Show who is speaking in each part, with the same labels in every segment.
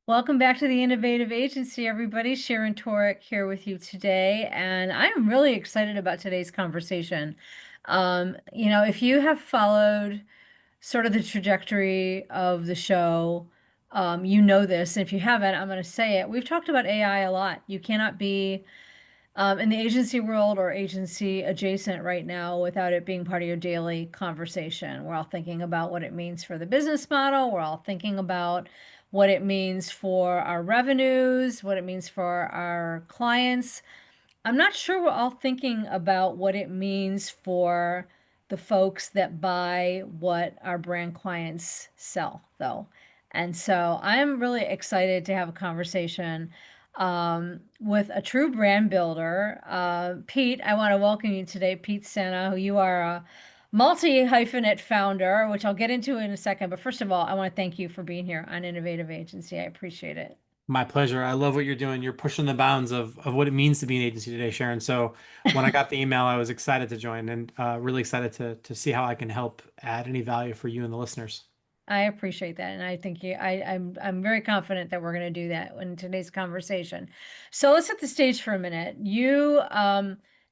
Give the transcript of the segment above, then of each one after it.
Speaker 1: Welcome back to the Innovative Agency, everybody. Sharon Toerek here with you today, and I'm really excited about today's conversation. If you have followed sort of the trajectory of the show, you know this. And if you haven't, I'm going to say it. We've talked about AI a lot. You cannot be in the agency world or agency adjacent right now without it being part of your daily conversation. We're all thinking about what it means for the business model. We're all thinking about what it means for our revenues, what it means for our clients. I'm not sure we're all thinking about what it means for the folks that buy what our brand clients sell, though. And so I'm really excited to have a conversation with a true brand builder. Pete, I want to welcome you today, Pete Sena, who you are a multi-hyphenate founder, which I'll get into in a second. But first of all, I want to thank you for being here on Innovative Agency. I appreciate it.
Speaker 2: My pleasure. I love what you're doing. You're pushing the bounds of what it means to be an agency today, Sharon. So when I got the email, I was excited to join and really excited to see how I can help add any value for you and the listeners.
Speaker 1: I appreciate that, and I think I'm very confident that we're going to do that in today's conversation. So let's set the stage for a minute. You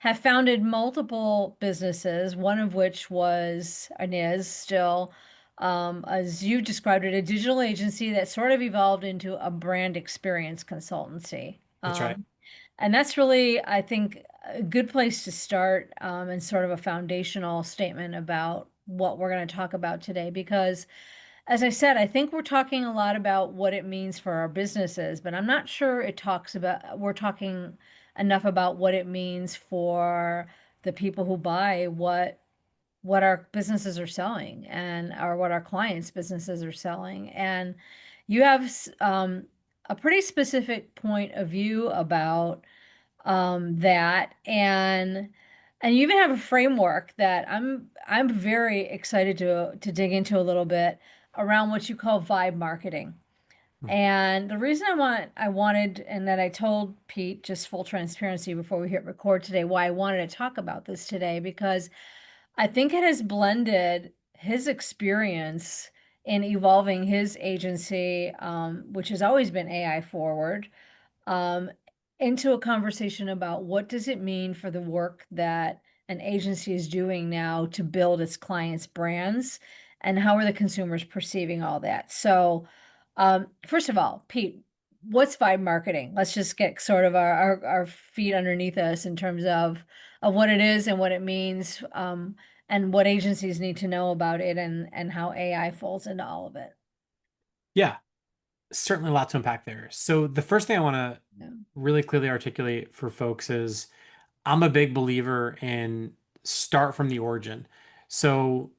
Speaker 1: have founded multiple businesses, one of which was and is still, as you described it, a digital agency that sort of evolved into a brand experience consultancy.
Speaker 2: That's right.
Speaker 1: And that's really, I think, a good place to start, and sort of a foundational statement about what we're going to talk about today, because as I said, I think we're talking a lot about what it means for our businesses, but I'm not sure we're talking enough about what it means for the people who buy what our businesses are selling and or what our clients' businesses are selling. And you have a pretty specific point of view about that, and you even have a framework that I'm very excited to dig into a little bit around what you call vibe marketing.
Speaker 2: Hmm.
Speaker 1: And the reason I wanted, and that I told Pete, just full transparency before we hit record today, why I wanted to talk about this today, because I think it has blended his experience in evolving his agency, which has always been AI forward, um, into a conversation about what does it mean for the work that an agency is doing now to build its clients' brands, and how are the consumers perceiving all that. So, first of all, Pete, what's vibe marketing? Let's just get sort of our feet underneath us in terms of what it is and what it means, and what agencies need to know about it, and how AI folds into all of it.
Speaker 2: Yeah, certainly a lot to unpack there. So the first thing I want to
Speaker 1: Yeah.
Speaker 2: really clearly articulate for folks is I'm a big believer in start from the origin. So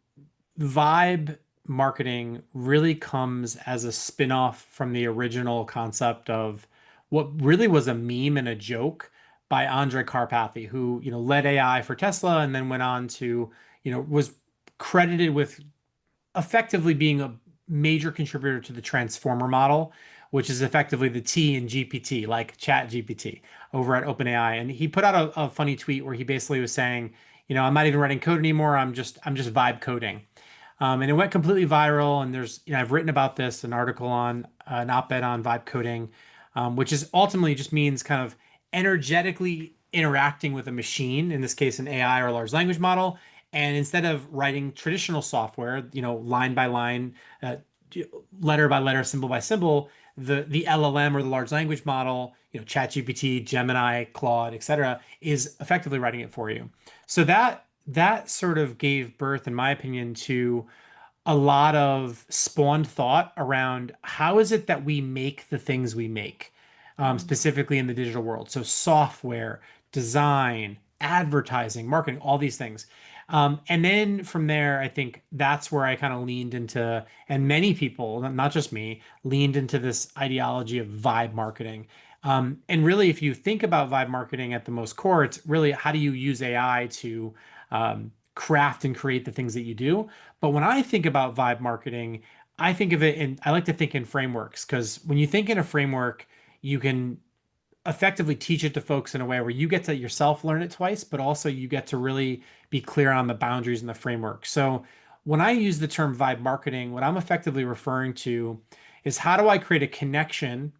Speaker 2: vibe marketing really comes as a spin-off from the original concept of what really was a meme and a joke by Andre Karpathy, who, led AI for Tesla and then went on to, was credited with effectively being a major contributor to the transformer model, which is effectively the T in GPT, like Chat GPT over at OpenAI. And he put out a funny tweet where he basically was saying, I'm not even writing code anymore. I'm just vibe coding. And it went completely viral. And I've written about this, an article on an op-ed on vibe coding, which is ultimately just means kind of energetically interacting with a machine, in this case, an AI or a large language model. And instead of writing traditional software, line by line, letter by letter, symbol by symbol, the LLM or the large language model, ChatGPT, Gemini, Claude, etc., is effectively writing it for you. So that sort of gave birth, in my opinion, to a lot of spawned thought around how is it that we make the things we make, specifically in the digital world. So software, design, advertising, marketing, all these things. And then from there, I think that's where I kind of leaned into, and many people, not just me, leaned into this ideology of vibe marketing. And really, if you think about vibe marketing at the most core, it's really how do you use AI to craft and create the things that you do. But when I think about vibe marketing, I think of it in, I like to think in frameworks, because when you think in a framework, you can effectively teach it to folks in a way where you get to yourself learn it twice, but also you get to really be clear on the boundaries and the framework. So when I use the term vibe marketing, what I'm effectively referring to is how do I create a connection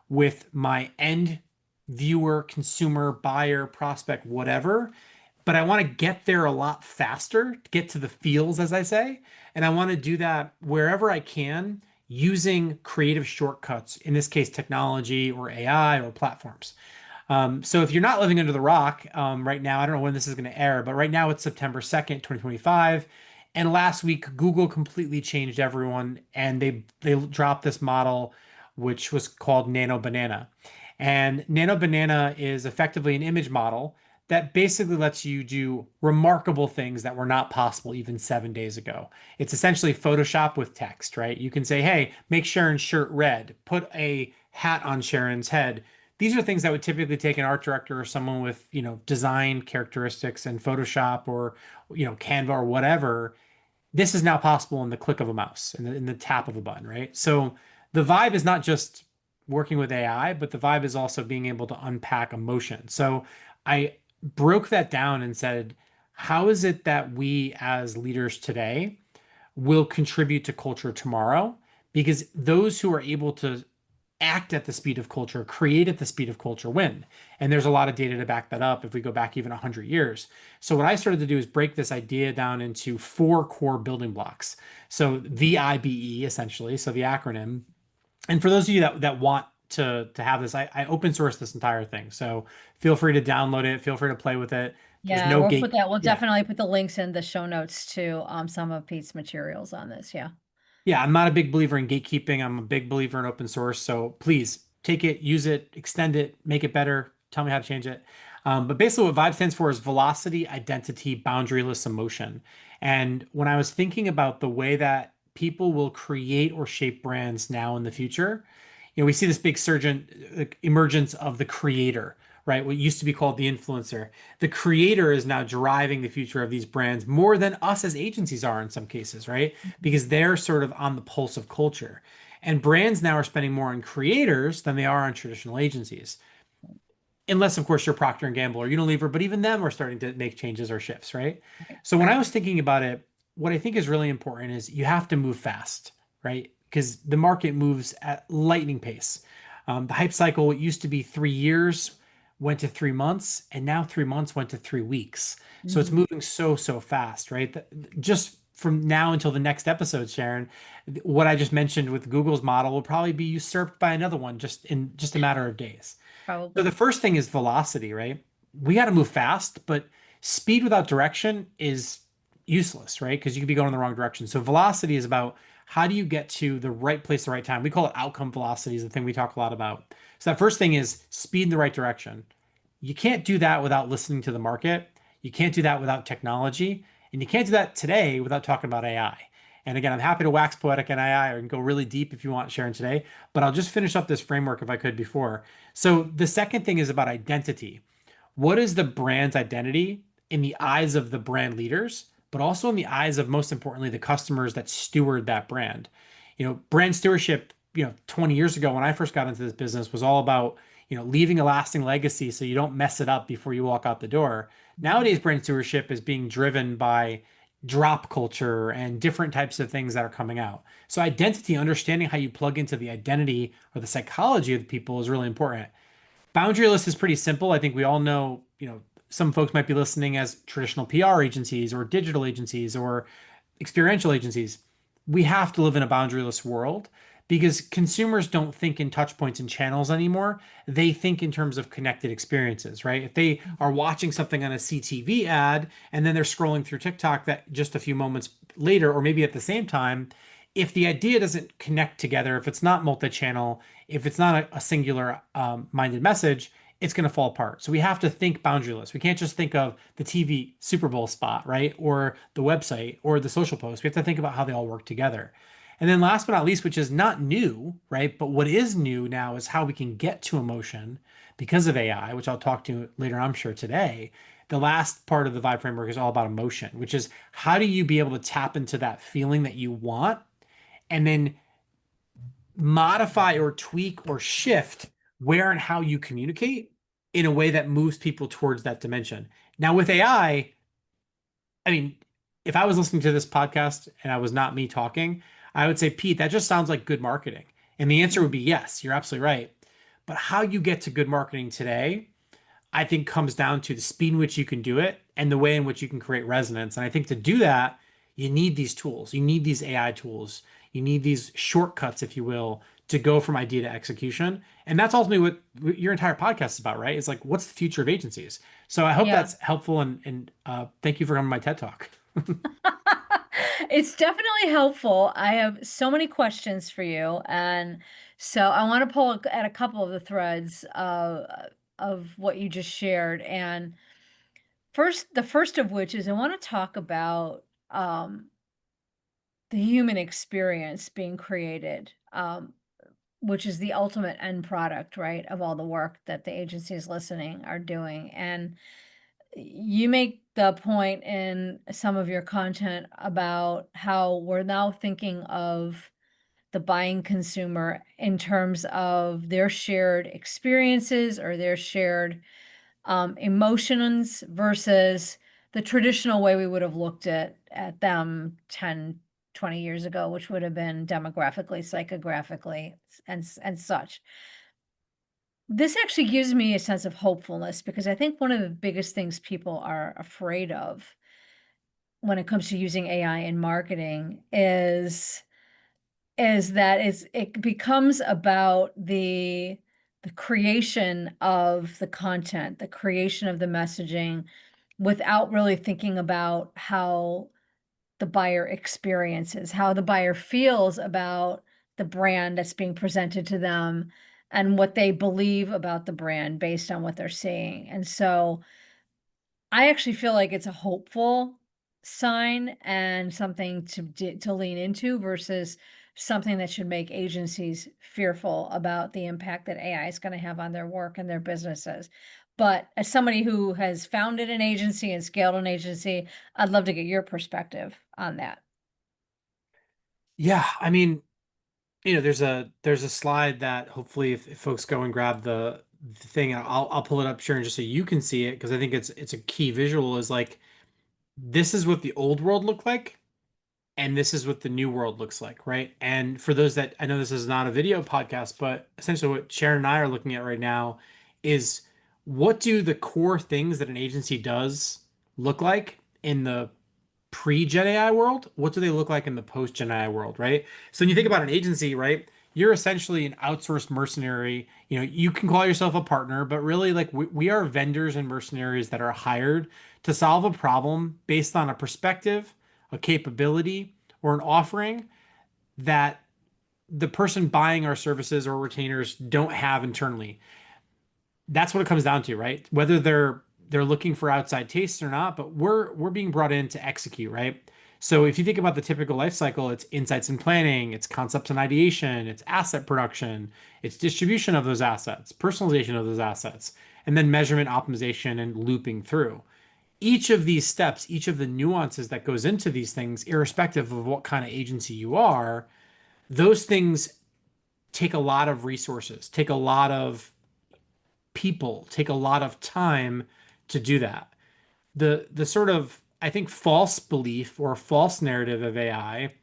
Speaker 2: with my end viewer, consumer, buyer, prospect, whatever, but I want to get there a lot faster, get to the feels, as I say. And I want to do that wherever I can using creative shortcuts, in this case, technology or AI or platforms. So if you're not living under the rock right now, I don't know when this is going to air, but right now it's September 2nd, 2025. And last week, Google completely changed everyone and they dropped this model, which was called Nano Banana. And Nano Banana is effectively an image model that basically lets you do remarkable things that were not possible even 7 days ago. It's essentially Photoshop with text, right? You can say, hey, make Sharon's shirt red, put a hat on Sharon's head. These are things that would typically take an art director or someone with, design characteristics in Photoshop or, Canva or whatever. This is now possible in the click of a mouse, in the tap of a button, right? So the vibe is not just working with AI, but the vibe is also being able to unpack emotion. So I broke that down and said, how is it that we as leaders today will contribute to culture tomorrow? Because those who are able to act at the speed of culture, create at the speed of culture, win. And there's a lot of data to back that up if we go back even 100 years. So what I started to do is break this idea down into four core building blocks. So VIBE essentially, so the acronym. And for those of you that want to have this, I open source this entire thing. So feel free to download it, feel free to play with it. There's
Speaker 1: Yeah,
Speaker 2: no
Speaker 1: we'll put
Speaker 2: gate.
Speaker 1: that, we'll
Speaker 2: Yeah.
Speaker 1: definitely put the links in the show notes to some of Pete's materials on this. Yeah.
Speaker 2: Yeah, I'm not a big believer in gatekeeping. I'm a big believer in open source. So please take it, use it, extend it, make it better. Tell me how to change it. But basically, what Vibe stands for is velocity, identity, boundaryless emotion. And when I was thinking about the way that people will create or shape brands now in the future, we see this big emergence of the creator, right? What used to be called the influencer. The creator is now driving the future of these brands more than us as agencies are in some cases, right? Because they're sort of on the pulse of culture. And brands now are spending more on creators than they are on traditional agencies. Unless, of course, you're Procter and Gamble or Unilever, but even them are starting to make changes or shifts, right?
Speaker 1: Right.
Speaker 2: So when I
Speaker 1: Right.
Speaker 2: was thinking about it, what I think is really important is you have to move fast, right? Because the market moves at lightning pace. The hype cycle, it used to be 3 years, went to 3 months, and now 3 months went to 3 weeks. So it's
Speaker 1: Mhm.
Speaker 2: moving so, so fast, right? Just from now until the next episode, Sharon, what I just mentioned with Google's model will probably be usurped by another one just in just a matter of days. So the
Speaker 1: Probably.
Speaker 2: first thing is velocity, right? We got to move fast, but speed without direction is useless, right? Because you could be going in the wrong direction. So velocity is about how do you get to the right place at the right time? We call it outcome velocity is the thing we talk a lot about. So that first thing is speed in the right direction. You can't do that without listening to the market. You can't do that without technology. And you can't do that today without talking about AI. And again, I'm happy to wax poetic in AI or go really deep if you want, Sharon, today. But I'll just finish up this framework if I could before. So the second thing is about identity. What is the brand's identity in the eyes of the brand leaders, but also in the eyes of, most importantly, the customers that steward that brand? Brand stewardship, 20 years ago when I first got into this business was all about, leaving a lasting legacy so you don't mess it up before you walk out the door.
Speaker 1: Mhm.
Speaker 2: Nowadays, brand stewardship is being driven by drop culture and different types of things that are coming out. So identity, understanding how you plug into the identity or the psychology of the people is really important. Boundaryless is pretty simple. I think we all know, some folks might be listening as traditional PR agencies or digital agencies or experiential agencies. We have to live in a boundaryless world because consumers don't think in touch points and channels anymore. They think in terms of connected experiences, right? If they are watching something on a CTV ad and then they're scrolling through TikTok that just a few moments later, or maybe at the same time, if the idea doesn't connect together, if it's not multi-channel, if it's not a singular minded message, it's going to fall apart. So we have to think boundaryless. We can't just think of the TV Super Bowl spot, right? Or the website or the social post. We have to think about how they all work together. And then last but not least, which is not new, right? But what is new now is how we can get to emotion because of AI, which I'll talk to later, I'm sure today. The last part of the vibe framework is all about emotion, which is how do you be able to tap into that feeling that you want and then modify or tweak or shift where and how you communicate in a way that moves people towards that dimension. Now, with I mean, if I was listening to this podcast and I was not me talking, I would say, Pete, that just sounds like good marketing. And the answer would be yes, you're absolutely right. But how you get to good marketing today, I think comes down to the speed in which you can do it and the way in which you can create resonance. And I think to do that, you need these tools. You need these AI tools. You need these shortcuts, if you will, to go from idea to execution. And that's ultimately what your entire podcast is about, right? It's like, what's the future of agencies? So I hope
Speaker 1: Yeah.
Speaker 2: that's helpful. And thank you for coming to my TED Talk.
Speaker 1: It's definitely helpful. I have so many questions for you, and so I want to pull at a couple of the threads of what you just shared. And the first of which is I want to talk about the human experience being created, which is the ultimate end product, right, of all the work that the agencies listening are doing. And you make the point in some of your content about how we're now thinking of the buying consumer in terms of their shared experiences or their shared emotions versus the traditional way we would have looked at them 10, 20 years ago, which would have been demographically, psychographically, and such. This actually gives me a sense of hopefulness because I think one of the biggest things people are afraid of when it comes to using AI in marketing is that it becomes about the creation of the content, the creation of the messaging without really thinking about how the buyer experiences, how the buyer feels about the brand that's being presented to them and what they believe about the brand based on what they're seeing. And so I actually feel like it's a hopeful sign and something to lean into versus something that should make agencies fearful about the impact that AI is going to have on their work and their businesses. But as somebody who has founded an agency and scaled an agency, I'd love to get your perspective on that.
Speaker 2: Yeah, I mean, there's a slide that hopefully if folks go and grab the thing, I'll pull it up, Sharon, just so you can see it because I think it's a key visual is like this is what the old world looked like and this is what the new world looks like, right? And for those that I know this is not a video podcast, but essentially what Sharon and I are looking at right now is what do the core things that an agency does look like in the pre-Gen AI world? What do they look like in the post-Gen AI world, right? So when you think
Speaker 1: Mhm.
Speaker 2: about an agency, right, you're essentially an outsourced mercenary. You can call yourself a partner, but really, like, we are vendors and mercenaries that are hired to solve a problem based on a perspective, a capability, or an offering that the person buying our services or retainers don't have internally. That's what it comes down to, right? Whether they're looking for outside tastes or not, but we're being brought in to execute, right? So if you think about the typical life cycle, it's insights and planning, it's concepts and ideation, it's asset production, it's distribution of those assets, personalization of those assets, and then measurement, optimization, and looping through. Each of these steps, each of the nuances that goes into these things, irrespective of what kind of agency you are, those things take a lot of resources, take a lot of people, take a lot of time to do that. The sort of I think false belief or false narrative of AI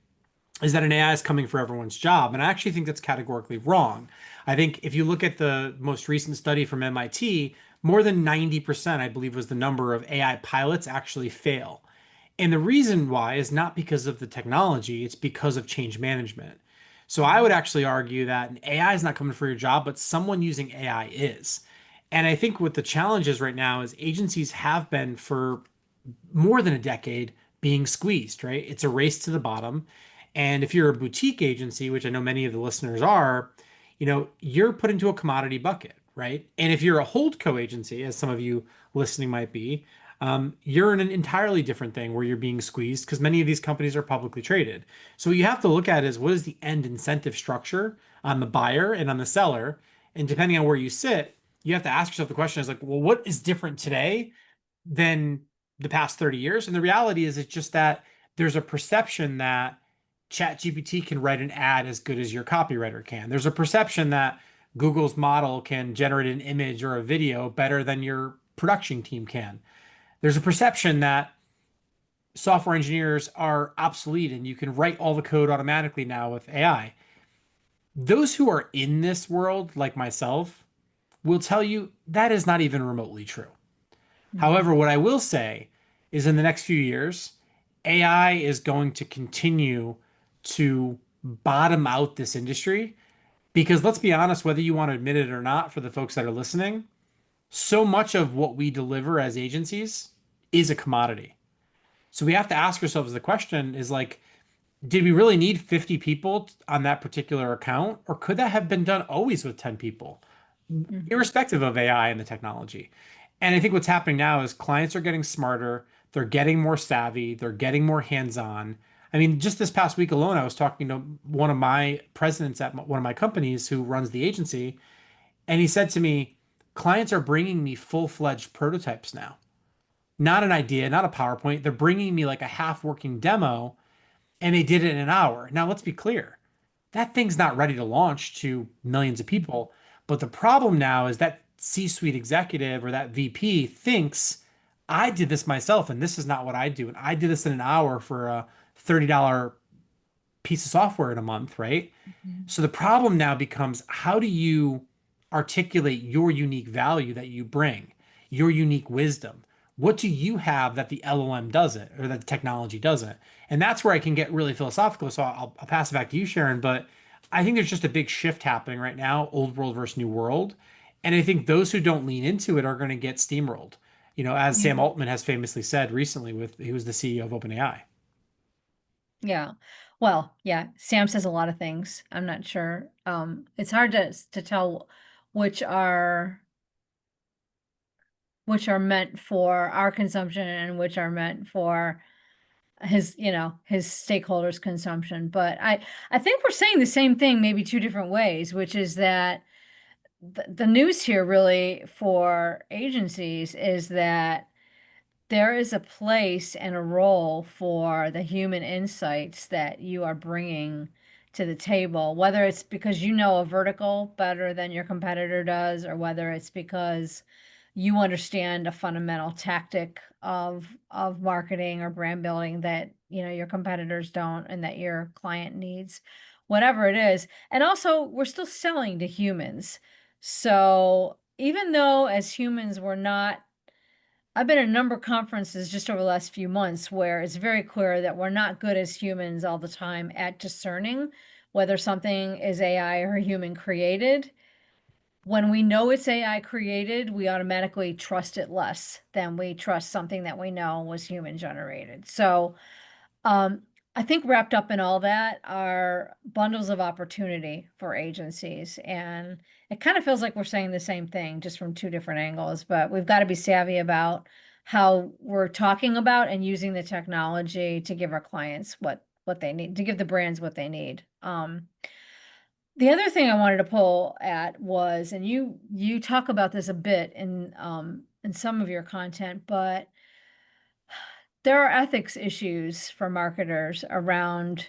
Speaker 2: is that an AI is coming for everyone's job, and I actually think that's categorically wrong. I think if you look at the most recent study from MIT, more than 90%, I believe, was the number of AI pilots actually fail. And the reason why is not because of the technology, it's because of change management. So I would
Speaker 1: Mhm.
Speaker 2: actually argue that an AI is not coming for your job, but someone using AI is. And I think what the challenge is right now is agencies have been for more than a decade being squeezed, right? It's a race to the bottom. And if you're a boutique agency, which I know many of the listeners are, you're put into a commodity bucket, right? And if you're a holdco agency, as some of you listening might be, you're in an entirely different thing where you're being squeezed because many of these companies are publicly traded. So what you have to look at is what is the end incentive structure on the buyer and on the seller. And depending on where you sit, you have to ask yourself the question is like, well, what is different today than the past 30 years? And the reality is it's just that there's a perception that ChatGPT can write an ad as good as your copywriter can. There's a perception that Google's model can generate an image or a video better than your production team can. There's a perception that software engineers are obsolete and you can write all the code automatically now with AI. Those who are in this world, like myself, will tell you that is not even remotely true.
Speaker 1: Mhm.
Speaker 2: However, what I will say is in the next few years, AI is going to continue to bottom out this industry because let's be honest, whether you want to admit it or not, for the folks that are listening, so much of what we deliver as agencies is a commodity. So we have to ask ourselves the question is like, did we really need 50 people on that particular account, or could that have been done always with 10 people,
Speaker 1: Mhm.
Speaker 2: irrespective of AI and the technology? And I think what's happening now is clients are getting smarter, they're getting more savvy, they're getting more hands-on. I mean, just this past week alone, I was talking to one of my presidents at one of my companies who runs the agency, and he said to me, clients are bringing me full-fledged prototypes now. Not an idea, not a PowerPoint. They're bringing me like a half-working demo and they did it in an hour. Now, let's be clear. That thing's not ready to launch to millions of people. But the problem now is that C-suite executive or that VP thinks I did this myself and this is not what I do. And I did this in an hour for a $30 piece of software in a month, right?
Speaker 1: Mhm.
Speaker 2: So the problem now becomes how do you articulate your unique value that you bring, your unique wisdom? What do you have that the LLM doesn't or that the technology doesn't? And that's where I can get really philosophical. So I'll pass it back to you, Sharon. But I think there's just a big shift happening right now, old world versus new world. And I think those who don't lean into it are going to get steamrolled. You know, as Sam
Speaker 1: Yeah.
Speaker 2: Altman has famously said recently with he was the CEO of OpenAI.
Speaker 1: Yeah. Well, yeah, Sam says a lot of things. I'm not sure. It's hard to tell which are which are meant for our consumption and which are meant for his, his stakeholders' consumption. But I think we're saying the same thing, maybe two different ways, which is that the news here really for agencies is that there is a place and a role for the human insights that you are bringing to the table, whether it's because you know a vertical better than your competitor does, or whether it's because you understand a fundamental tactic of marketing or brand building that, your competitors don't and that your client needs, whatever it is. And also, we're still selling to humans. So even though as humans we're not I've been at a number of conferences just over the last few months where it's very clear that we're not good as humans all the time at discerning whether something is AI or human created. When we know it's AI created, we automatically trust it less than we trust something that we know was human generated. So um, I think wrapped up in all that are bundles of opportunity for agencies. And it kind of feels like we're saying the same thing, just from two different angles, but we've got to be savvy about how we're talking about and using the technology to give our clients what they need, to give the brands what they need. The other thing I wanted to pull at was, and you talk about this a bit in some of your content, but there are ethics issues for marketers around,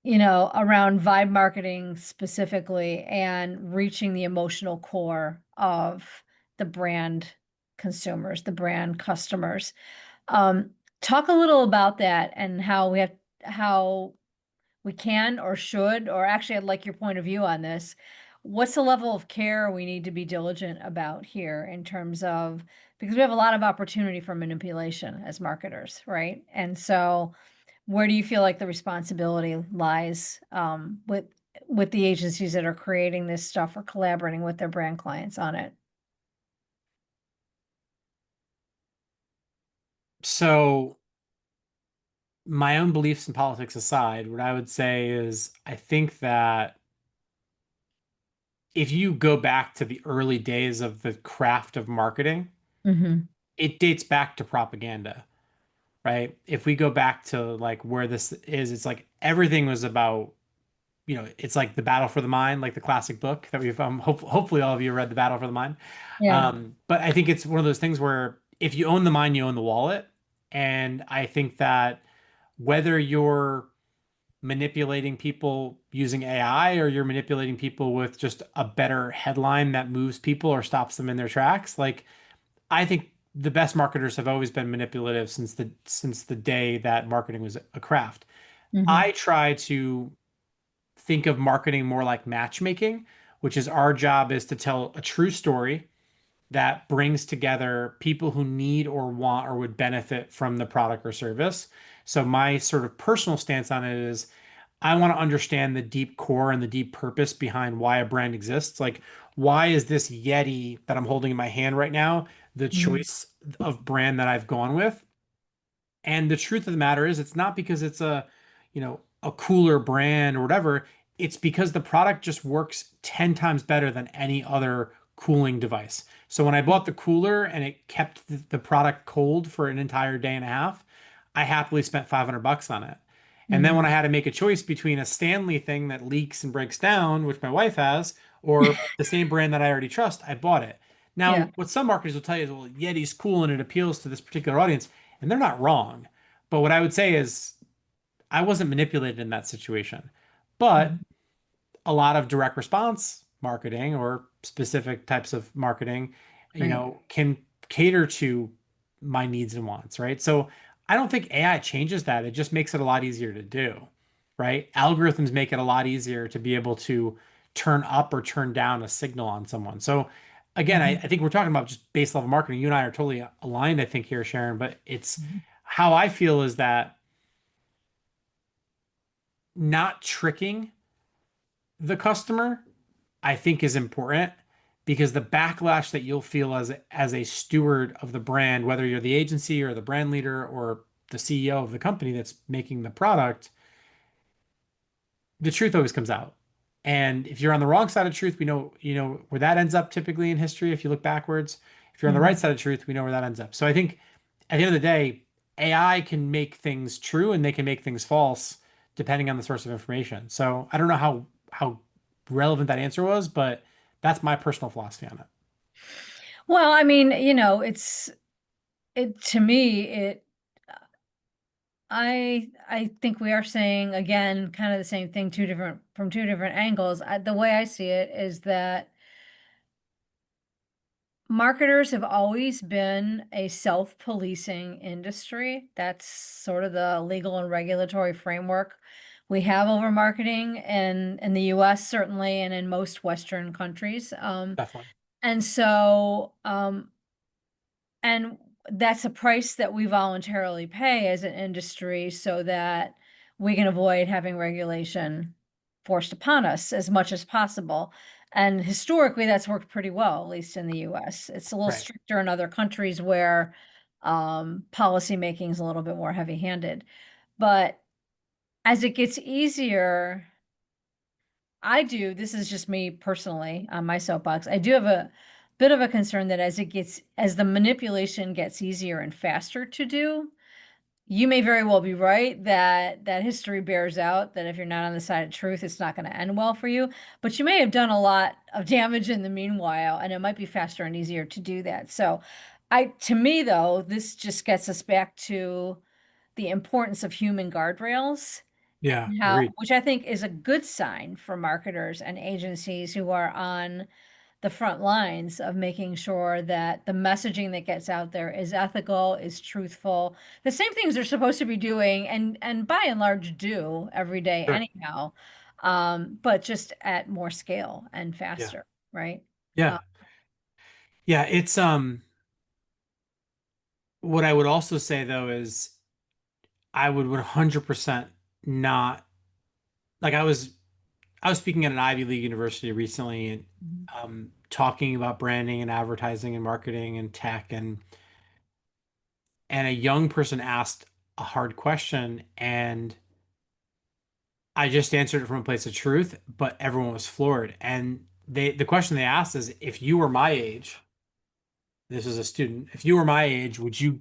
Speaker 1: around vibe marketing specifically and reaching the emotional core of the brand consumers, the brand customers. Um, Talk a little about that and how we can or should, or actually, I'd like your point of view on this. What's the level of care we need to be diligent about here in terms of, because we have a lot of opportunity for manipulation as marketers, right? And so, where do you feel like the responsibility lies with the agencies that are creating this stuff or collaborating with their brand clients on it?
Speaker 2: So my own beliefs and politics aside, what I would say is I think that if you go back to the early days of the craft of marketing,
Speaker 1: Hmm.
Speaker 2: it dates back to propaganda, right? If we go back to like where this is, it's like everything was about, it's like the battle for the mind, like the classic book that we've hopefully all of you read the battle for the mind.
Speaker 1: Yeah.
Speaker 2: But I think it's one of those things where if you own the mind, you own the wallet. And I think that whether you're manipulating people using AI or you're manipulating people with just a better headline that moves people or stops them in their tracks. Like I think the best marketers have always been manipulative since the day that marketing was a craft.
Speaker 1: Hmm.
Speaker 2: I try to think of marketing more like matchmaking, which is our job is to tell a true story that brings together people who need or want or would benefit from the product or service. So my sort of personal stance on it is I want to understand the deep core and the deep purpose behind why a brand exists. Like, why is this Yeti that I'm holding in my hand right now the
Speaker 1: Mhm.
Speaker 2: choice of brand that I've gone with? And the truth of the matter is, it's not because it's a cooler brand or whatever. It's because the product just works 10 times better than any other cooling device. So when I bought the cooler and it kept the product cold for an entire day and a half, I happily spent 500 bucks on it. And then when I
Speaker 1: Mhm.
Speaker 2: had to make a choice between a Stanley thing that leaks and breaks down, which my wife has, or the same brand that I already trust, I bought it.
Speaker 1: Yeah.
Speaker 2: Now, what some marketers will tell you is, well, Yeti's cool and it appeals to this particular audience. And they're not wrong. But what I would say is I wasn't manipulated in that situation. But
Speaker 1: Mhm.
Speaker 2: a lot of direct response marketing or specific types of marketing,
Speaker 1: Right.
Speaker 2: can cater to my needs and wants, right? So I don't think AI changes that. It just makes it a lot easier to do, right? Algorithms make it a lot easier to be able to turn up or turn down a signal on someone. So again, I
Speaker 1: Mhm.
Speaker 2: think we're talking about just base level marketing. You and I are totally aligned, I think, here, Sharon, but it's
Speaker 1: Mhm.
Speaker 2: how I feel is that not tricking the customer, I think is important because the backlash that you'll feel as a steward of the brand, whether you're the agency or the brand leader or the CEO of the company that's making the product, the truth always comes out. And if you're on the wrong side of truth, we know, where that ends up typically in history. If you look backwards, if you're on the right
Speaker 1: Mhm.
Speaker 2: side of truth, we know where that ends up. So I think at the end of the day, AI can make things true and they can make things false depending on the source of information. So I don't know how relevant that answer was, but that's my personal philosophy on it.
Speaker 1: Well, I mean, it to me, I think we are saying again kind of the same thing, two different angles. The way I see it is that marketers have always been a self-policing industry. That's sort of the legal and regulatory framework we have over marketing in the US certainly and in most Western countries.
Speaker 2: Definitely.
Speaker 1: And so and that's a price that we voluntarily pay as an industry so that we can avoid having regulation forced upon us as much as possible. And historically, that's worked pretty well, at least in the US. It's a little
Speaker 2: Right.
Speaker 1: stricter in other countries where policy making is a little bit more heavy-handed. But as it gets easier, this is just me personally on my soapbox. I do have a bit of a concern that as the manipulation gets easier and faster to do, you may very well be right that history bears out that if you're not on the side of truth, it's not going to end well for you. But you may have done a lot of damage in the meanwhile, and it might be faster and easier to do that. So, to me though, this just gets us back to the importance of human guardrails
Speaker 2: Yeah,
Speaker 1: how
Speaker 2: agreed.
Speaker 1: which I think is a good sign for marketers and agencies who are on the front lines of making sure that the messaging that gets out there is ethical, is truthful. The same things they're supposed to be doing and by and large do every day
Speaker 2: Sure.
Speaker 1: anyhow. But just at more scale and
Speaker 2: Yeah.
Speaker 1: faster, right? Uh,
Speaker 2: Yeah. Yeah. It's what I would also say though is I would 100% not like I was speaking at an Ivy League university recently and
Speaker 1: mhm.
Speaker 2: talking about branding and advertising and marketing and tech and a young person asked a hard question and I just answered it from a place of truth, but everyone was floored. And the question they asked is if you were my age, this is a student, if you were my age, would you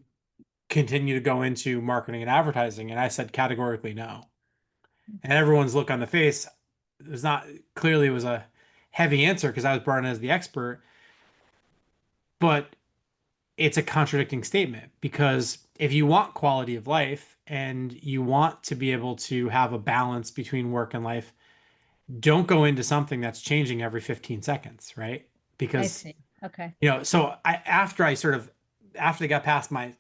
Speaker 2: continue to go into marketing and advertising? And I said categorically no. And everyone's look on the face was not clearly it was a heavy answer because I was brought in as the expert, but it's a contradicting statement because if you want quality of life and you want to be able to have a balance between work and life, don't go into something that's changing every 15 seconds, right?
Speaker 1: I
Speaker 2: Because,
Speaker 1: see. Okay.
Speaker 2: so after I sort of after they got past my,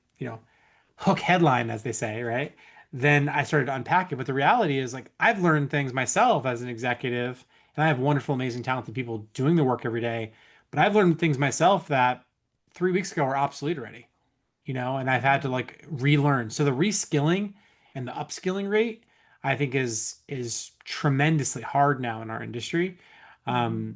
Speaker 2: hook headline, as they say, right? then I started to unpack it. But the reality is, like, I've learned things myself as an executive, and I have wonderful, amazing, talented people doing the work every day. But I've learned things myself that 3 weeks ago were obsolete already, and I've had to like relearn. So the reskilling and the upskilling rate, I think, is tremendously hard now in our industry. Um,
Speaker 1: Mhm.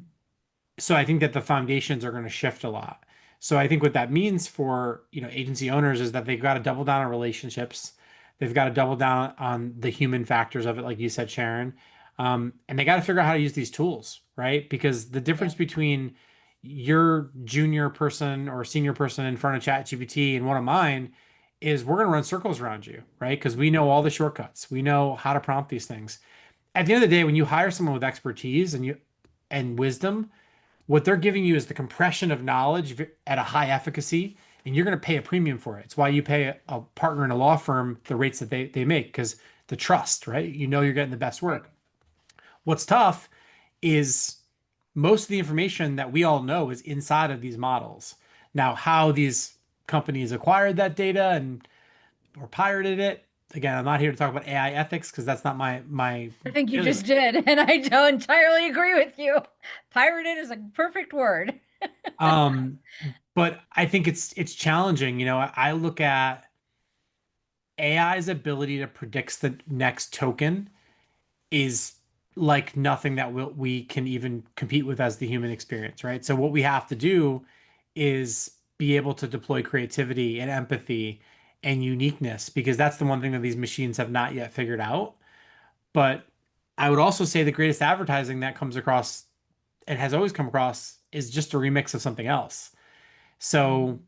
Speaker 2: so I think that the foundations are going to shift a lot. So I think what that means for, agency owners is that they've got to double down on relationships. They've got to double down on the human factors of it, like you said, Sharon. And they got to figure out how to use these tools, right? Because the difference
Speaker 1: Yeah.
Speaker 2: between your junior person or senior person in front of ChatGPT and one of mine is we're going to run circles around you, right? Because we know all the shortcuts. We know how to prompt these things. At the end of the day, when you hire someone with expertise and wisdom, what they're giving you is the compression of knowledge at a high efficacy, and you're going to pay a premium for it. It's why you pay a partner in a law firm the rates that they make because the trust, right? You're getting the best
Speaker 1: Right.
Speaker 2: work. What's tough is most of the information that we all know is inside of these models. Now, how these companies acquired that data and or pirated it, again, I'm not here to talk about AI ethics because that's not my
Speaker 1: I think you
Speaker 2: bailiwick.
Speaker 1: just did, and I don't entirely agree with you. Pirated is a perfect word.
Speaker 2: Um, but I think it's challenging. I look at AI's ability to predict the next token is like nothing that we can even compete with as the human experience, right? So what we have to do is be able to deploy creativity and empathy and uniqueness because that's the one thing that these machines have not yet figured out. But I would also say the greatest advertising that comes across and has always come across is just a remix of something else. So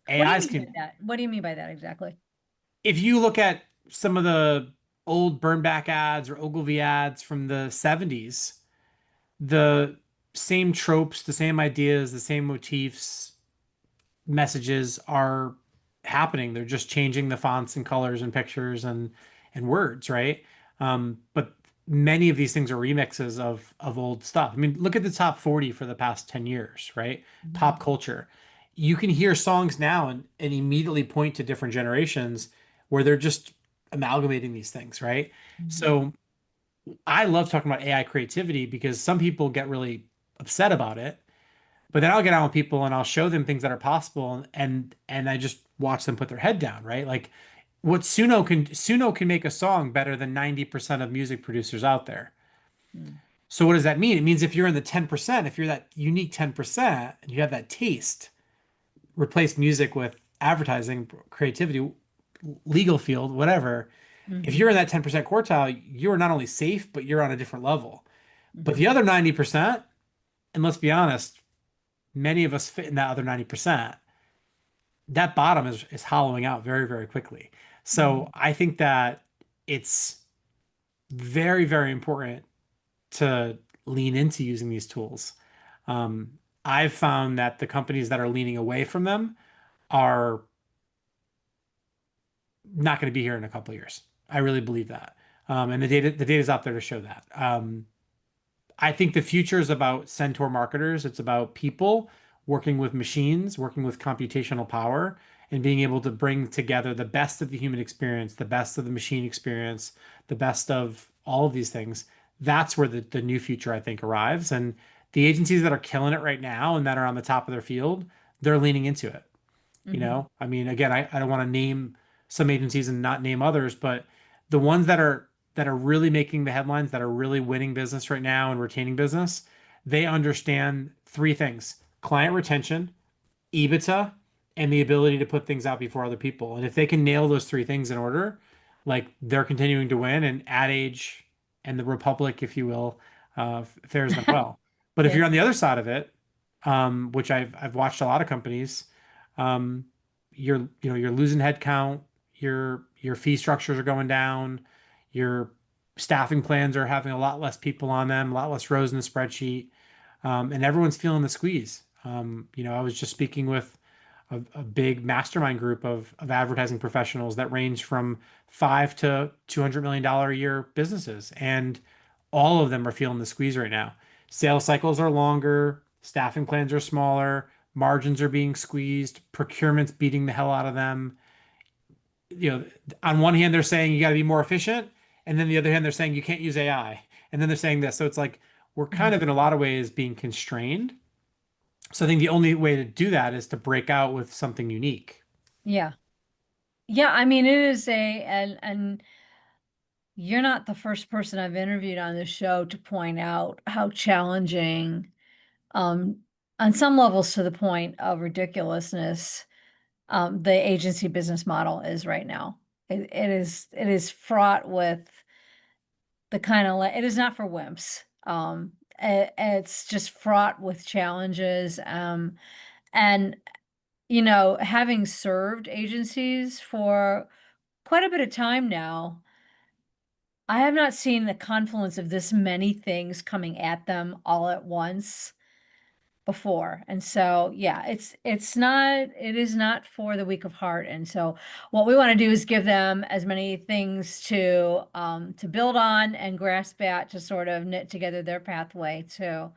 Speaker 1: Mhm. What do you
Speaker 2: AIs
Speaker 1: mean by
Speaker 2: can,
Speaker 1: that? What do you mean by that exactly?
Speaker 2: if you look at some of the old Burnback ads or Ogilvy ads from the 70s, the same tropes, the same ideas, the same motifs, messages are happening. They're just changing the fonts and colors and pictures and words, right? But many of these things are remixes of old stuff. I mean, look at the top 40 for the past 10 years, right? Pop
Speaker 1: Mhm.
Speaker 2: culture. You can hear songs now and immediately point to different generations where they're just amalgamating these things, right?
Speaker 1: Mhm.
Speaker 2: So I love talking about AI creativity because some people get really upset about it, but then I'll get on with people and I'll show them things that are possible and I just watch them put their head down, right? Like what Suno can make a song better than 90% of music producers out there.
Speaker 1: Mhm.
Speaker 2: So what does that mean? It means if you're in the 10%, if you're that unique 10% and you have that taste, replace music with advertising, creativity, legal field, whatever. If you're
Speaker 1: Mhm.
Speaker 2: in that 10% quartile, you're not only safe, but you're on a different level. But the
Speaker 1: Mhm.
Speaker 2: other 90%, and let's be honest, many of us fit in that other 90%, that bottom is hollowing out very, very quickly. So
Speaker 1: Mhm.
Speaker 2: I think that it's very, very important to lean into using these tools. Um, I've found that the companies that are leaning away from them are not going to be here in a couple of years. I really believe that. And the data is out there to show that. I think the future is about centaur marketers. It's about people working with machines, working with computational power, and being able to bring together the best of the human experience, the best of the machine experience, the best of all of these things. That's where the new future, I think, arrives. And the agencies that are killing it right now and that are on the top of their field, they're leaning into it.
Speaker 1: Mhm.
Speaker 2: I mean, again, I don't want to name some agencies and not name others, but the ones that are really making the headlines, that are really winning business right now and retaining business, they understand three things: client retention, EBITDA, and the ability to put things out before other people. And if they can nail those three things in order, like they're continuing to win, and Ad Age and the Republic, if you will, fares them well. But if
Speaker 1: Yeah.
Speaker 2: you're on the other side of it, which I've watched a lot of companies, um, you're losing headcount, your fee structures are going down, your staffing plans are having a lot less people on them, a lot less rows in the spreadsheet, and everyone's feeling the squeeze. I was just speaking with a big mastermind group of advertising professionals that range from 5 to $200 million a year businesses, and all of them are feeling the squeeze right now. Sales cycles are longer, staffing plans are smaller, margins are being squeezed, procurement's beating the hell out of them. you know, on one hand, they're saying you got to be more efficient. And then the other hand, they're saying you can't use AI. And then they're saying this. So it's like we're kind
Speaker 1: Mhm.
Speaker 2: of in a lot of ways being constrained. So I think the only way to do that is to break out with something unique.
Speaker 1: Yeah. Yeah, I mean it is and you're not the first person I've interviewed on this show to point out how challenging, um, on some levels to the point of ridiculousness, the agency business model is right now. It is fraught with the kind of it is not for wimps. It's just fraught with challenges. And having served agencies for quite a bit of time now, I have not seen the confluence of this many things coming at them all at once before. And so, yeah, it is not for the weak of heart. And so what we want to do is give them as many things to build on and grasp at to sort of knit together their pathway to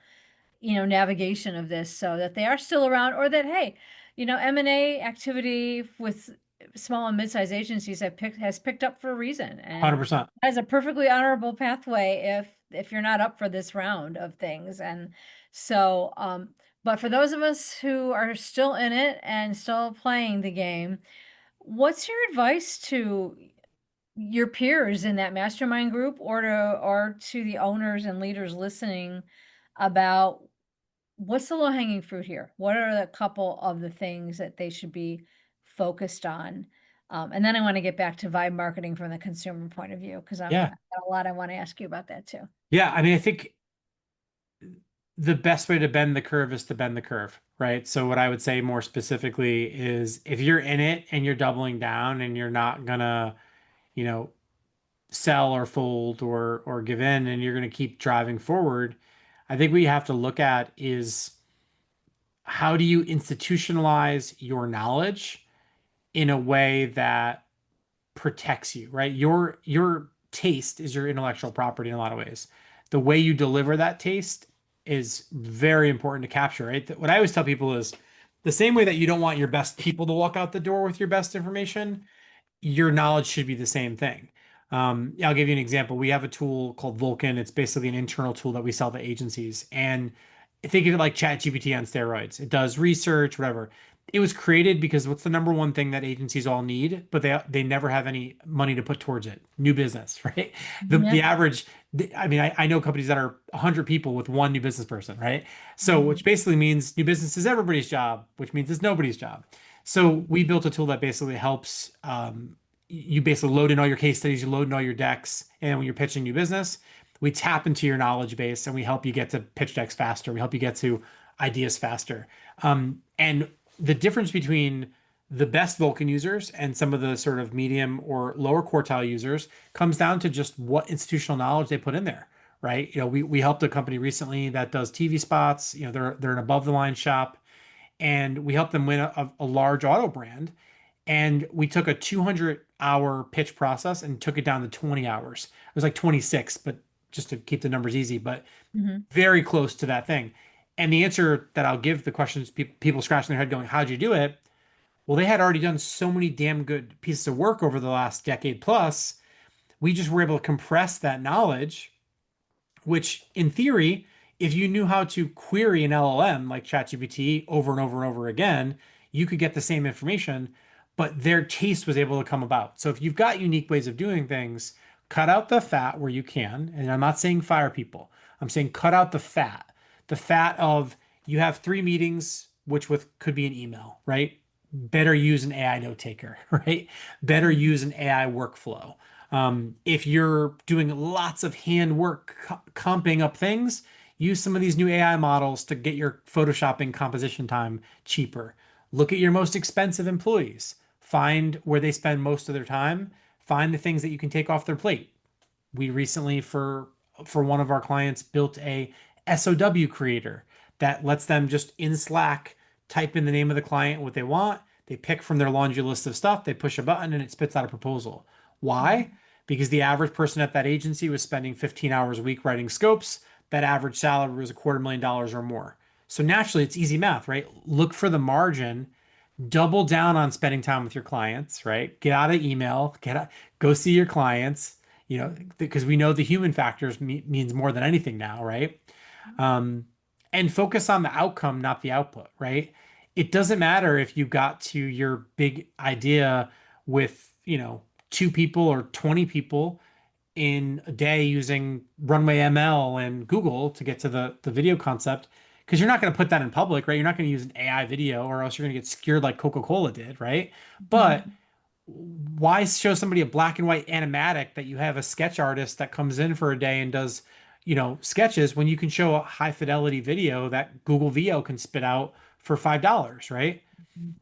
Speaker 1: navigation of this so that they are still around, or that, hey, M&A activity with small and mid-sized agencies has picked up for a reason, and
Speaker 2: 100%.
Speaker 1: has a perfectly honorable pathway if you're not up for this round of things. And so, but for those of us who are still in it and still playing the game, what's your advice to your peers in that mastermind group, or to the owners and leaders listening, about what's the low-hanging fruit here? What are the couple of the things that they should be focused on? And then I want to get back to vibe marketing from the consumer point of view, because I've
Speaker 2: Yeah.
Speaker 1: got a lot I want to ask you about that too.
Speaker 2: Yeah. I mean, I think the best way to bend the curve is to bend the curve, right? So what I would say more specifically is if you're in it and you're doubling down and you're not gonna, you know, sell or fold or give in and you're gonna keep driving forward, I think what you have to look at is how do you institutionalize your knowledge in a way that protects you, right? Your taste is your intellectual property in a lot of ways. The way you deliver that taste is very important to capture, right? What I always tell people is the same way that you don't want your best people to walk out the door with your best information, your knowledge should be the same thing. Yeah, I'll give you an example. We have a tool called Vulcan. It's basically an internal tool that we sell to agencies. And think of it like ChatGPT on steroids. It does research, whatever. It was created because what's the number one thing that agencies all need, but they never have any money to put towards it? New business, right? The
Speaker 1: Yep.
Speaker 2: average, I mean, I know companies that are 100 people with one new business person, right? So, which
Speaker 1: Mhm.
Speaker 2: basically means new business is everybody's job, which means it's nobody's job. So we built a tool that basically helps you basically load in all your case studies, you load in all your decks, and when you're pitching new business, we tap into your knowledge base and we help you get to pitch decks faster. We help you get to ideas faster. And the difference between the best Vulcan users and some of the sort of medium or lower quartile users comes down to just what institutional knowledge they put in there, right? We helped a company recently that does TV spots. They're an above the line shop, and we helped them win a large auto brand. And we took a 200-hour pitch process and took it down to 20 hours. It was like 26, but just to keep the numbers easy, but
Speaker 1: Mhm.
Speaker 2: very close to that thing. And the answer that I'll give the questions people scratching their head going, how'd you do it? Well, they had already done so many damn good pieces of work over the last decade plus. We just were able to compress that knowledge, which in theory, if you knew how to query an LLM like ChatGPT over and over and over again, you could get the same information, but their taste was able to come about. So if you've got unique ways of doing things, cut out the fat where you can. And I'm not saying fire people. I'm saying cut out the fat. The fat of you have 3 meetings, which with could be an email, right? Better use an AI note taker, right? Better
Speaker 1: Mhm.
Speaker 2: use an AI workflow. If you're doing lots of hand work comping up things, use some of these new AI models to get your photoshopping composition time cheaper. Look at your most expensive employees. Find where they spend most of their time. Find the things that you can take off their plate. We recently, for one of our clients, built a SOW creator that lets them just in Slack type in the name of the client, what they want. They pick from their laundry list of stuff, they push a button, and it spits out a proposal. Why?
Speaker 1: Mhm.
Speaker 2: Because the average person at that agency was spending 15 hours a week writing scopes. That average salary was $250,000 or more. So naturally, it's easy math, right? Look for the margin double down on spending time with your clients, right? Get out of email, go see your clients, because we know the human factors means more than anything now, right? Um, and focus on the outcome, not the output, right? It doesn't matter if you got to your big idea with, two people or 20 people in a day using Runway ML and Google to get to the video concept, because you're not going to put that in public, right? You're not going to use an AI video or else you're going to get scared like Coca-Cola did, right? But
Speaker 1: Mhm.
Speaker 2: why show somebody a black and white animatic that you have a sketch artist that comes in for a day and does, sketches when you can show a high fidelity video that Google VO can spit out for $5, right?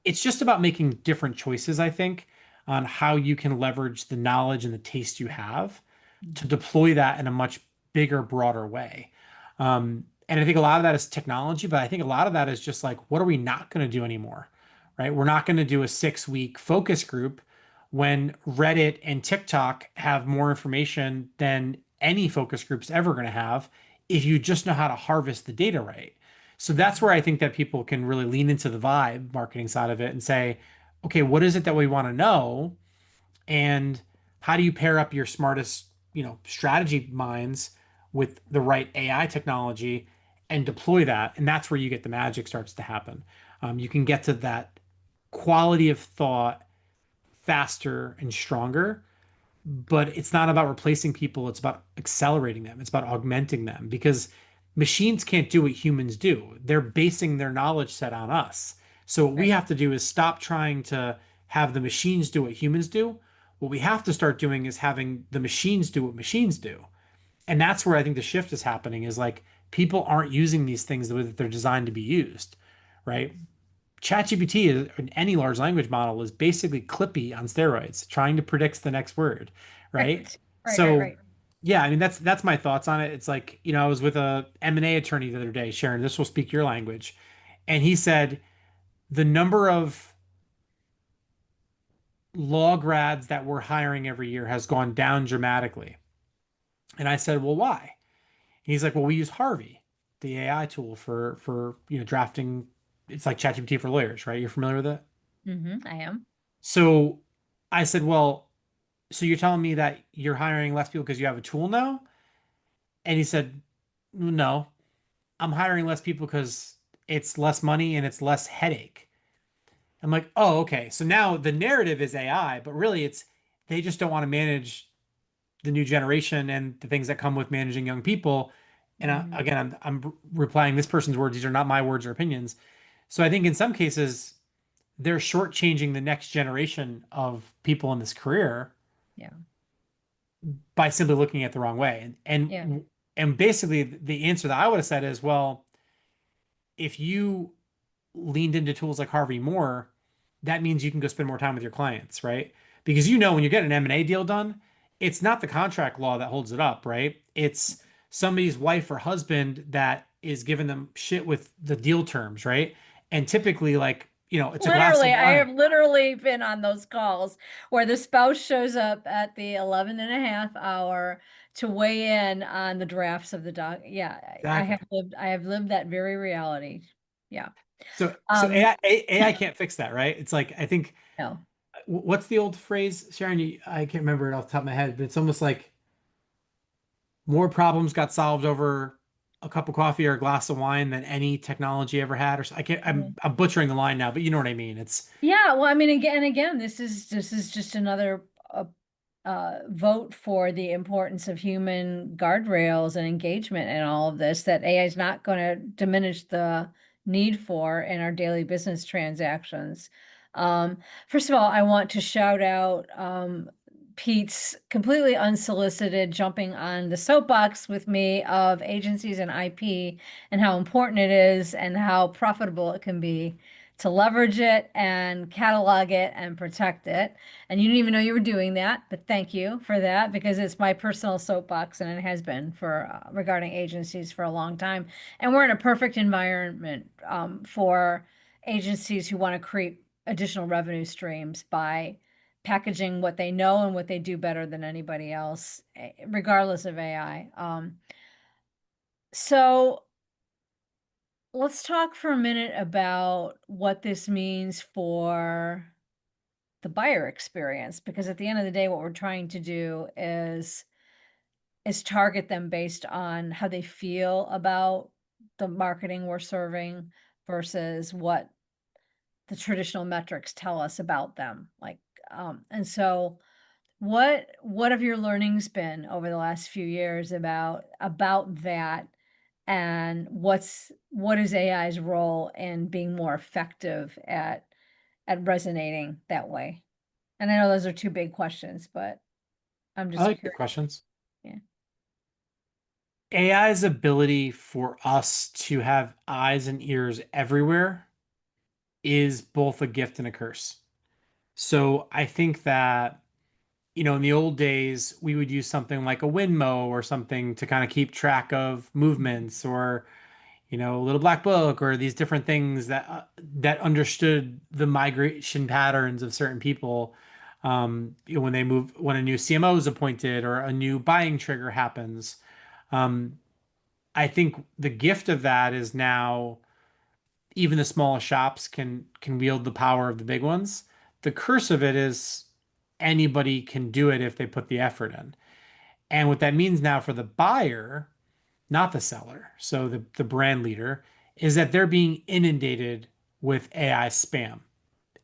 Speaker 2: It's just about making different choices, I think, on how you can leverage the knowledge and the taste you have to deploy that in a much bigger, broader way. And I think a lot of that is technology, but I think a lot of that is just like, what are we not going to do anymore? Right? We're not going to do a 6 week focus group when Reddit and TikTok have more information than any focus group's ever going to have if you just know how to harvest the data right. So that's where I think that people can really lean into the vibe marketing side of it and say, okay, what is it that we want to know? And how do you pair up your smartest, strategy minds with the right AI technology and deploy that? And that's where you get the magic starts to happen. You can get to that quality of thought faster and stronger, but it's not about replacing people. It's about accelerating them. It's about augmenting them because machines can't do what humans do. They're basing their knowledge set on us. So what we
Speaker 1: Right.
Speaker 2: have to do is stop trying to have the machines do what humans do. What we have to start doing is having the machines do what machines do. And that's where I think the shift is happening is like people aren't using these things the way that they're designed to be used, right? ChatGPT is any large language model is basically Clippy on steroids, trying to predict the next word, right?
Speaker 1: Right. Right. Right.
Speaker 2: So
Speaker 1: Right.
Speaker 2: yeah, I mean that's my thoughts on it. It's like, I was with a M&A attorney the other day, Sharon, this will speak your language. And he said the number of law grads that we're hiring every year has gone down dramatically. And I said, "Well, why?" And he's like, "Well, we use Harvey, the AI tool for, drafting. It's like ChatGPT for lawyers, right? You're familiar with it?"
Speaker 1: I am.
Speaker 2: So I said, "Well, so you're telling me that you're hiring less people because you have a tool now?" And he said, "No, I'm hiring less people because it's less money and it's less headache." I'm like, "Oh, okay. So now the narrative is AI, but really it's they just don't want to manage the new generation and the things that come with managing young people." And
Speaker 1: Mhm.
Speaker 2: again, I'm replying this person's words. These are not my words or opinions. So I think in some cases they're shortchanging the next generation of people in this career
Speaker 1: Yeah.
Speaker 2: by simply looking at the wrong way. And
Speaker 1: Yeah.
Speaker 2: and basically the answer that I would have said is, well, if you leaned into tools like Harvey more, that means you can go spend more time with your clients, right? Because when you're getting an M&A deal done, it's not the contract law that holds it up, right? It's somebody's wife or husband that is giving them shit with the deal terms, right? And typically, like, it's a glass of
Speaker 1: Literally, I have
Speaker 2: wine.
Speaker 1: literally been on those calls where the spouse shows up at the 11 and a half hour to weigh in on the drafts of the doc. Yeah,
Speaker 2: Exactly.
Speaker 1: I have lived that very reality. Yeah.
Speaker 2: So
Speaker 1: Um,
Speaker 2: AI can't fix that, right? It's like I think
Speaker 1: no.
Speaker 2: what's the old phrase, Sharon? I can't remember it off the top of my head, but it's almost like more problems got solved over a cup of coffee or a glass of wine than any technology ever had. Or I can't. I'm butchering the line now, but you know what I mean. It's
Speaker 1: Yeah, well, I mean, again, this is just another vote for the importance of human guardrails and engagement and all of this, that AI is not going to diminish the need for in our daily business transactions. Um, First of all, I want to shout out Pete's completely unsolicited jumping on the soapbox with me of agencies and IP and how important it is and how profitable it can be to leverage it and catalog it and protect it. And you didn't even know you were doing that, but thank you for that because it's my personal soapbox and it has been for regarding agencies for a long time. And we're in a perfect environment for agencies who want to create additional revenue streams by packaging what they know and what they do better than anybody else, regardless of AI. So let's talk for a minute about what this means for the buyer experience, because at the end of the day, what we're trying to do is target them based on how they feel about the marketing we're serving versus what the traditional metrics tell us about them. Like, and so what have your learnings been over the last few years about that? And what is AI's role in being more effective at resonating that way? And I know those are two big questions, but I'm
Speaker 2: I
Speaker 1: just
Speaker 2: like the
Speaker 1: curious.
Speaker 2: questions.
Speaker 1: Yeah.
Speaker 2: AI's ability for us to have eyes and ears everywhere is both a gift and a curse. So I think that, in the old days, we would use something like a Winmo or something to kind of keep track of
Speaker 1: Mhm.
Speaker 2: movements, or, a little black book, or these different things that understood the migration patterns of certain people. When they move, when a new CMO is appointed or a new buying trigger happens. Um, I think the gift of that is now even the smallest shops can wield the power of the big ones. The curse of it is anybody can do it if they put the effort in. And what that means now for the buyer, not the seller, so the brand leader, is that they're being inundated with AI spam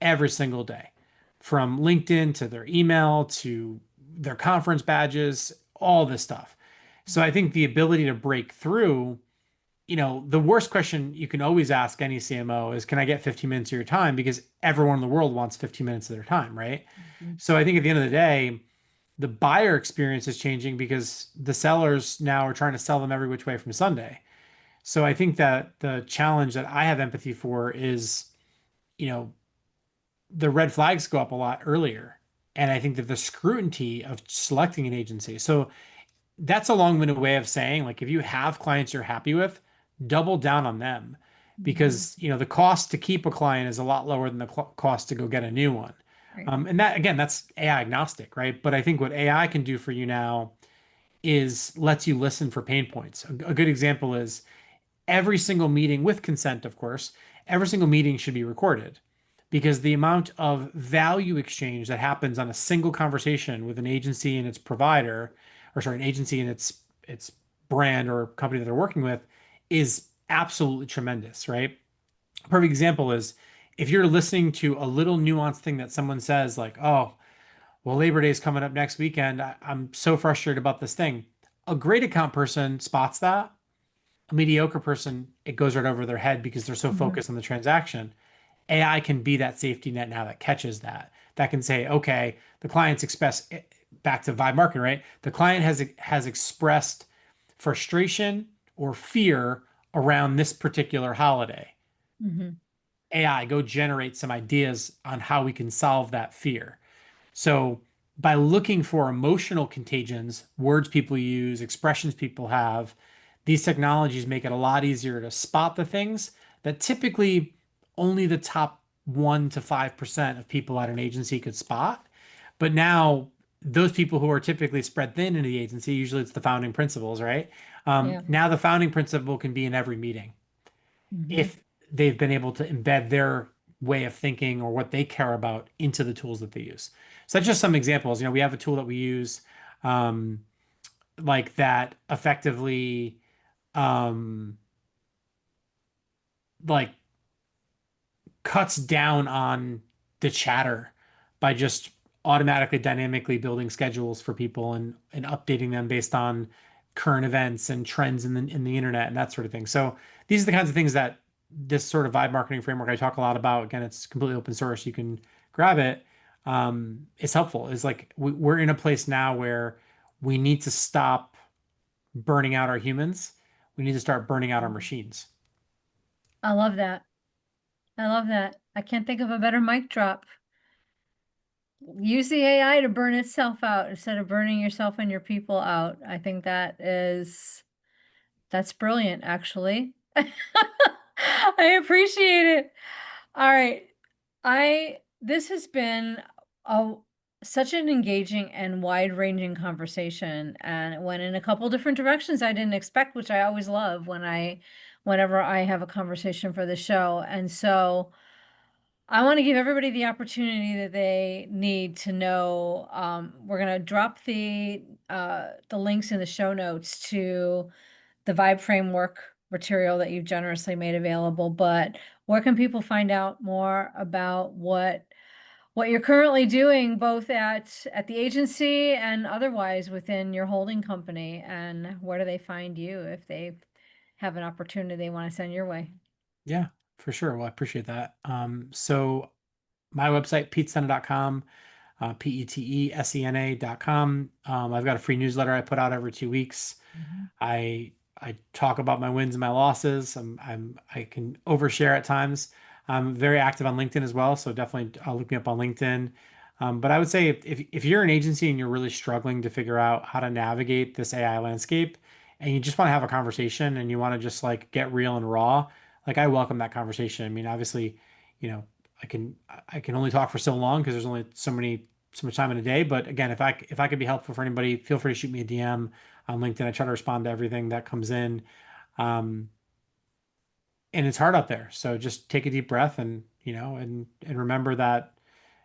Speaker 2: every single day, from LinkedIn to their email to their conference badges, all this stuff. So I think the ability to break through, the worst question you can always ask any CMO is, can I get 15 minutes of your time? Because everyone in the world wants 15 minutes of their time, right?
Speaker 1: Mhm.
Speaker 2: So I think at the end of the day, the buyer experience is changing because the sellers now are trying to sell them every which way from Sunday. So I think that the challenge that I have empathy for is, you know, the red flags go up a lot earlier. And I think that the scrutiny of selecting an agency. So that's a long-winded way of saying, like, if you have clients you're happy with, double down on them,
Speaker 1: Mhm.
Speaker 2: because the cost to keep a client is a lot lower than the cost to go get a new one.
Speaker 1: Right.
Speaker 2: And that, again, that's AI agnostic, right? But I think what AI can do for you now is lets you listen for pain points. A good example is every single meeting, with consent, of course, every single meeting should be recorded, because the amount of value exchange that happens on a single conversation with an agency and its provider, or sorry, an agency and its brand or company that they're working with, is absolutely tremendous, right? A perfect example is if you're listening to a little nuanced thing that someone says, like, oh, well, Labor Day is coming up next weekend. I'm so frustrated about this thing. A great account person spots that. A mediocre person, it goes right over their head because they're so
Speaker 1: Mhm.
Speaker 2: focused on the transaction. AI can be that safety net now that catches that. That can say, okay, the client's express back to vibe marketing, right? The client has expressed frustration or fear around this particular holiday.
Speaker 1: Mhm.
Speaker 2: AI, go generate some ideas on how we can solve that fear. So by looking for emotional contagions, words people use, expressions people have, these technologies make it a lot easier to spot the things that typically only the top 1 to 5% of people at an agency could spot. But now those people who are typically spread thin into the agency, usually it's the founding principals, right?
Speaker 1: Yeah.
Speaker 2: Now the founding principal can be in every meeting
Speaker 1: Mhm.
Speaker 2: if they've been able to embed their way of thinking or what they care about into the tools that they use. So that's just some examples. We have a tool that we use, um, like that effectively, um, like cuts down on the chatter by just automatically dynamically building schedules for people and updating them based on current events and trends in the internet and that sort of thing. So these are the kinds of things that this sort of vibe marketing framework I talk a lot about. Again, it's completely open source. You can grab it. It's helpful. It's like we're in a place now where we need to stop burning out our humans. We need to start burning out our
Speaker 1: Mhm.
Speaker 2: machines.
Speaker 1: I love that. I love that. I can't think of a better mic drop. Use the AI to burn itself out instead of burning yourself and your people out. I think that's brilliant, actually. I appreciate it. All right. This has been a such an engaging and wide-ranging conversation, and it went in a couple different directions I didn't expect, which I always love whenever I have a conversation for the show. And so I want to give everybody the opportunity that they need to know. We're going to drop the links in the show notes to the Vibe framework material that you've generously made available. But where can people find out more about what you're currently doing, both at the agency and otherwise within your holding company? And where do they find you if they have an opportunity they want to send your way?
Speaker 2: Yeah, for sure. Well, I appreciate that. So my website, petesena.com, petesena.com. I've got a free newsletter I put out every 2 weeks.
Speaker 1: Mhm.
Speaker 2: I talk about my wins and my losses. I can overshare at times. I'm very active on LinkedIn as well, so definitely look me up on LinkedIn. But I would say if you're an agency and you're really struggling to figure out how to navigate this AI landscape, and you just want to have a conversation and you want to just like get real and raw, like I welcome that conversation. I mean, obviously, you know, I can only talk for so long because there's only so much time in a day. But again, if I could be helpful for anybody, feel free to shoot me a DM on LinkedIn. I try to respond to everything that comes in. Um, and it's hard out there. So just take a deep breath and, and remember that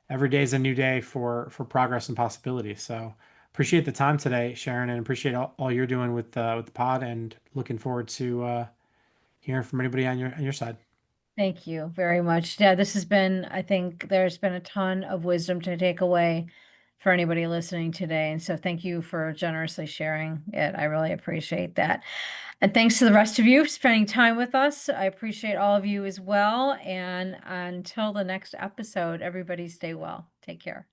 Speaker 2: every day is a new day for progress and possibility. So appreciate the time today, Sharon, and appreciate all you're doing with the pod and looking forward to hearing from anybody on your side.
Speaker 1: Thank you very much. Yeah, this has been, I think there's been a ton of wisdom to take away for anybody listening today. And so thank you for generously sharing it. I really appreciate that. And thanks to the rest of you for spending time with us. I appreciate all of you as well. And until the next episode, everybody stay well. Take care.